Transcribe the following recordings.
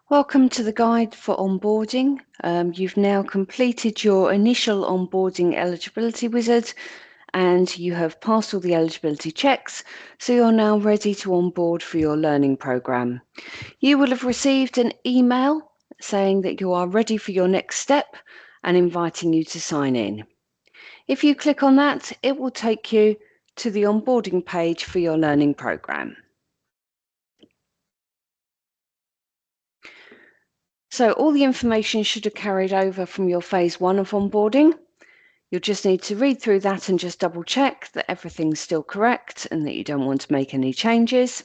Welcome to the guide for onboarding. You've now completed your initial onboarding eligibility wizard and you have passed all the eligibility checks, so you're now ready to onboard for your learning program. You will have received an email saying that you are ready for your next step and inviting you to sign in. If you click on that, it will take you to the onboarding page for your learning program. So all the information should have carried over from your phase 1 of onboarding. You'll just need to read through that and just double check that everything's still correct and that you don't want to make any changes.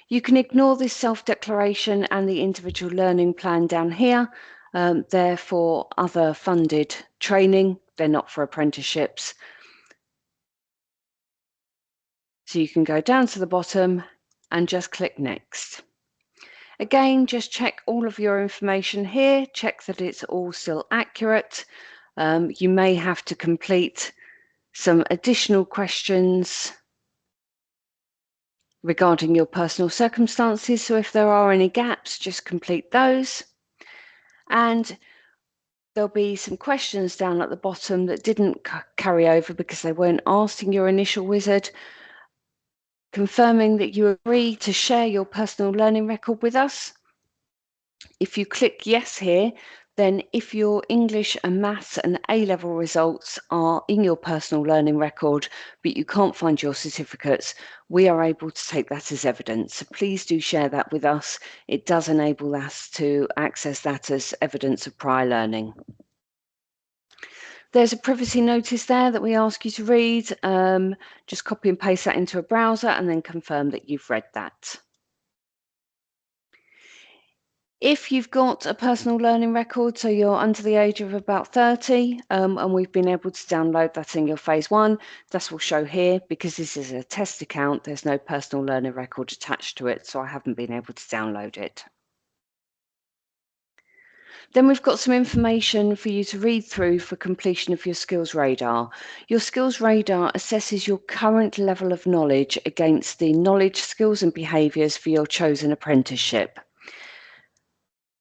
You can ignore this self-declaration and the individual learning plan down here. They're for other funded training. They're not for apprenticeships. So you can go down to the bottom and just click next. Again, just check all of your information here, check that it's all still accurate. You may have to complete some additional questions regarding your personal circumstances, so if there are any gaps, just complete those. And there'll be some questions down at the bottom that didn't carry over because they weren't asked in your initial wizard, confirming that you agree to share your personal learning record with us. If you click yes here, then if your English and Maths and A-level results are in your personal learning record, but you can't find your certificates, we are able to take that as evidence. So please do share that with us. It does enable us to access that as evidence of prior learning. There's a privacy notice there that we ask you to read. Just copy and paste that into a browser and then confirm that you've read that. If you've got a personal learning record, so you're under the age of about 30, and we've been able to download that in your phase 1, that will show here. Because this is a test account, there's no personal learning record attached to it, so I haven't been able to download it. Then we've got some information for you to read through for completion of your skills radar. Your skills radar assesses your current level of knowledge against the knowledge, skills and behaviours for your chosen apprenticeship.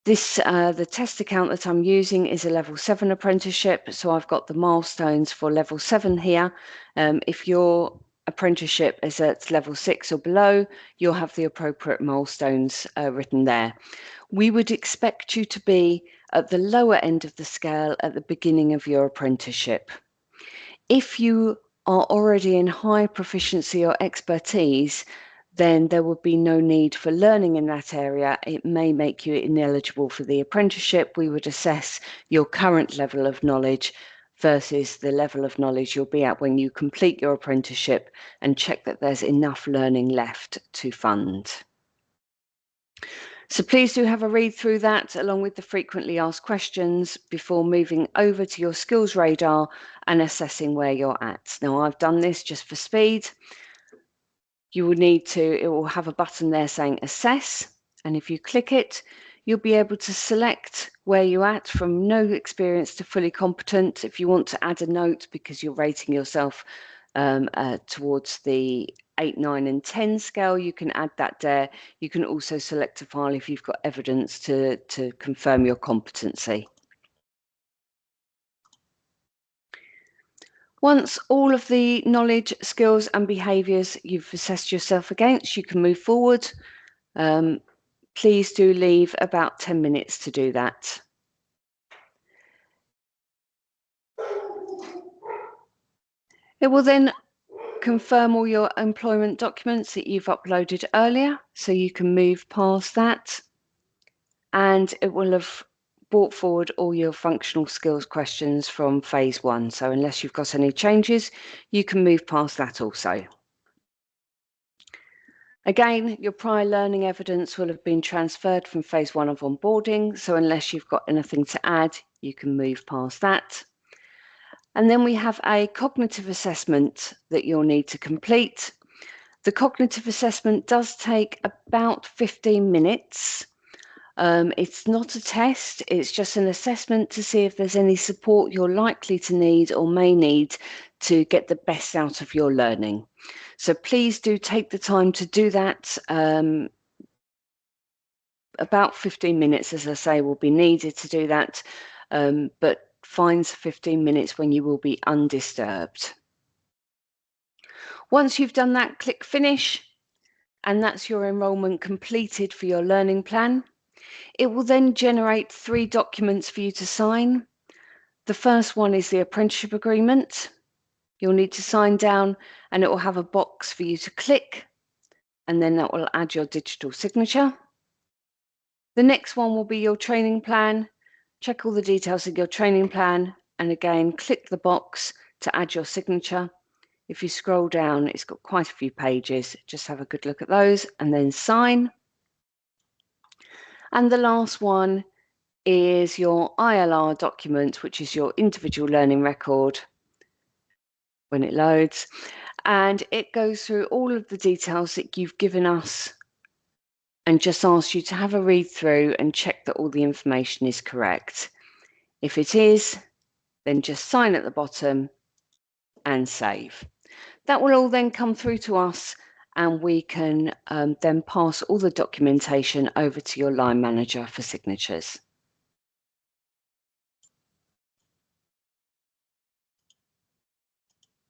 The test account that I'm using is a level 7 apprenticeship, so I've got the milestones for level 7 here. If your apprenticeship is at level 6 or below, you'll have the appropriate milestones written there. We would expect you to be at the lower end of the scale at the beginning of your apprenticeship. If you are already in high proficiency or expertise, then there would be no need for learning in that area. It may make you ineligible for the apprenticeship. We would assess your current level of knowledge versus the level of knowledge you'll be at when you complete your apprenticeship and check that there's enough learning left to fund. So please do have a read through that along with the frequently asked questions before moving over to your skills radar and assessing where you're at. Now I've done this just for speed. You will need to, it will have a button there saying assess, and if you click it, you'll be able to select where you're at from no experience to fully competent. If you want to add a note because you're rating yourself towards the 8, 9 and 10 scale, you can add that there. You can also select a file if you've got evidence to confirm your competency. Once all of the knowledge, skills and behaviours you've assessed yourself against, you can move forward. Please do leave about 10 minutes to do that. It will then confirm all your employment documents that you've uploaded earlier, so you can move past that, and it will have brought forward all your functional skills questions from phase 1. So unless you've got any changes, you can move past that also. Again, your prior learning evidence will have been transferred from phase 1 of onboarding, so unless you've got anything to add, you can move past that. And then we have a cognitive assessment that you'll need to complete. The cognitive assessment does take about 15 minutes. It's not a test, it's just an assessment to see if there's any support you're likely to need or may need to get the best out of your learning. So please do take the time to do that about 15 minutes, as I say, will be needed to do that, but finds 15 minutes when you will be undisturbed. Once you've done that, click Finish, and that's your enrolment completed for your learning plan. It will then generate 3 documents for you to sign. The first one is the apprenticeship agreement. You'll need to sign down, and it will have a box for you to click, and then that will add your digital signature. The next one will be your training plan. Check all the details of your training plan, and again, click the box to add your signature. If you scroll down, it's got quite a few pages. Just have a good look at those and then sign. And the last one is your ILR document, which is your individual learning record when it loads. And it goes through all of the details that you've given us and just asks you to have a read through and check that all the information is correct. If it is, then just sign at the bottom and save. That will all then come through to us, and we can then pass all the documentation over to your line manager for signatures.